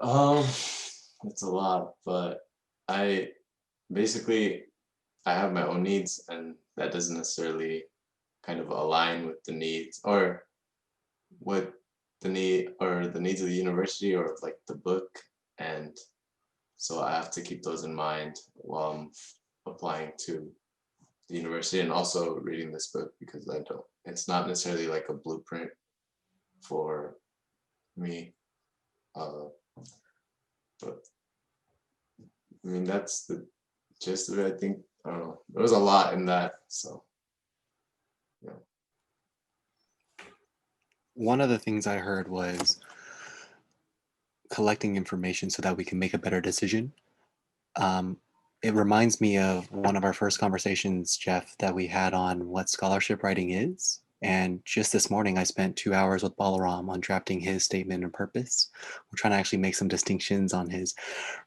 Um, it's a lot, but I basically I have my own needs, and that doesn't necessarily kind of align with the needs or with the needs of the university or like the book, and so I have to keep those in mind while I'm applying to the university and also reading this book because I don't. It's not necessarily like a blueprint for me, uh, but I mean that's the gist of it. I think I don't know. There was a lot in that, so yeah. One of the things I heard was collecting information so that we can make a better decision. Um, it reminds me of one of our first conversations, Jeff, that we had on what scholarship writing is. And just this morning, I spent 2 hours with Balaram on drafting his statement and purpose. We're trying to actually make some distinctions on his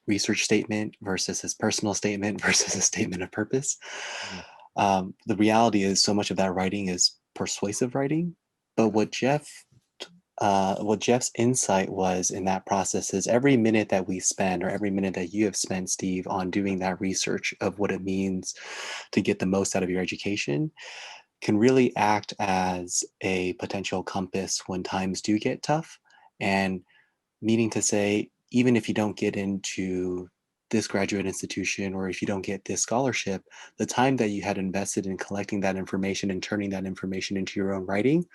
research statement versus his personal statement versus his statement of purpose. The reality is, so much of that writing is persuasive writing. But what Jeff's insight was in that process is every minute that we spend, or every minute that you have spent, Steve, on doing that research of what it means to get the most out of your education can really act as a potential compass when times do get tough. And meaning to say, even if you don't get into this graduate institution or if you don't get this scholarship, the time that you had invested in collecting that information and turning that information into your own writing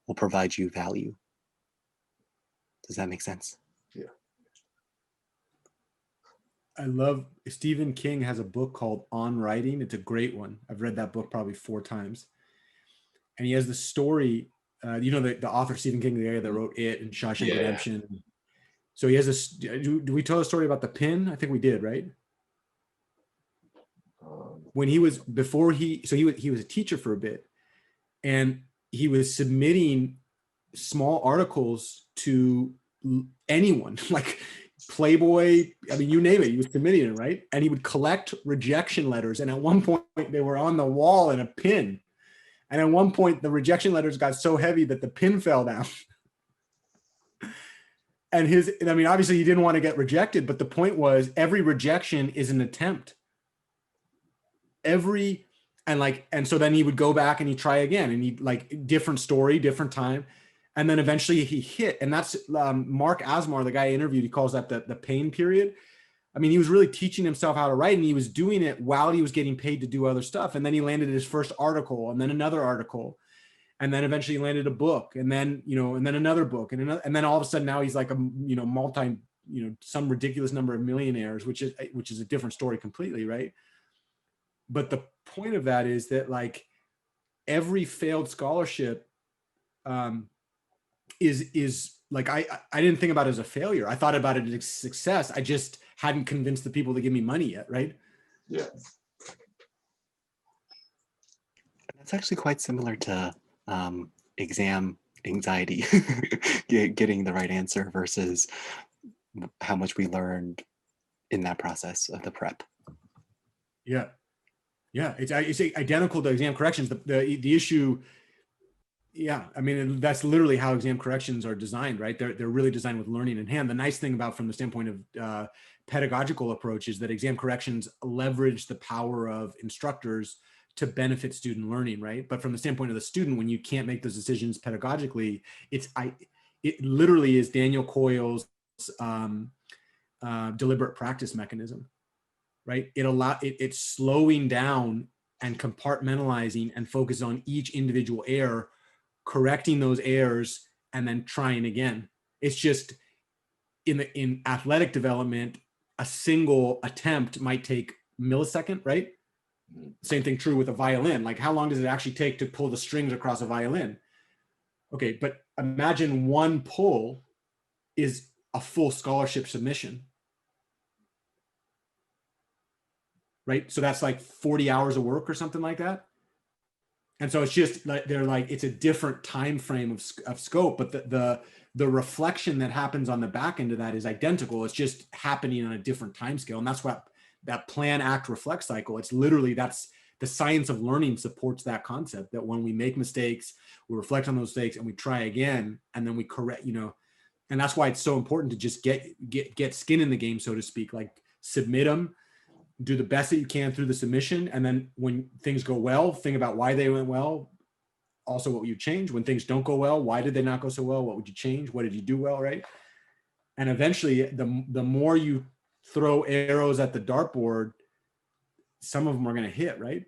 will provide you value. Does that make sense? Yeah. I love Stephen King has a book called On Writing. It's a great one. I've read that book probably 4 times. And he has the story, the author Stephen King, the guy that wrote It and Shawshank Yeah. Redemption. So he has this, do we tell a story about the pin? I think we did, right? When he was, he was a teacher for a bit, and he was submitting small articles to anyone, like Playboy, I mean, you name it, he was submitting it, right? And he would collect rejection letters. And at one point they were on the wall in a pin. And at one point the rejection letters got so heavy that the pin fell down. And I mean, obviously he didn't want to get rejected, but the point was every rejection is an attempt. And so then he would go back and he'd try again, and he'd like different story, different time. And then eventually he hit. And that's Mark Asmar, the guy I interviewed, he calls that the pain period. I mean, he was really teaching himself how to write, and he was doing it while he was getting paid to do other stuff. And then he landed his first article, and then another article, and then eventually he landed a book, and then, and then another book, and then all of a sudden now he's like a, multi, some ridiculous number of millionaires, which is a different story completely, right? But the point of that is that like every failed scholarship is like, I didn't think about it as a failure. I thought about it as a success. I just hadn't convinced the people to give me money yet, right? Yeah. That's actually quite similar to exam anxiety, getting the right answer versus how much we learned in that process of the prep. Yeah. Yeah. It's identical to exam corrections. The issue, yeah, I mean, that's literally how exam corrections are designed, right? They're really designed with learning in hand. The nice thing about, from the standpoint of pedagogical approach, is that exam corrections leverage the power of instructors to benefit student learning, right? But from the standpoint of the student, when you can't make those decisions pedagogically, it literally is Daniel Coyle's deliberate practice mechanism, right? It's slowing down and compartmentalizing and focus on each individual error, correcting those errors, and then trying again. It's just in athletic development, a single attempt might take millisecond, right? Same thing true with a violin. Like, how long does it actually take to pull the strings across a violin? Okay, but imagine one pull is a full scholarship submission, right? So that's like 40 hours of work or something like that. And so it's just like, it's a different time frame of scope, but the reflection that happens on the back end of that is identical. It's just happening on a different time scale. And that's what that plan, act, reflect cycle, it's literally, that's the science of learning supports that concept, that when we make mistakes, we reflect on those mistakes and we try again, and then we correct, And that's why it's so important to just get skin in the game, so to speak. Like submit them, do the best that you can through the submission, and then when things go well, think about why they went well. Also, what would you change? When things don't go well, why did they not go so well? What would you change? What did you do well, right? And eventually, the more you throw arrows at the dartboard, some of them are going to hit, right?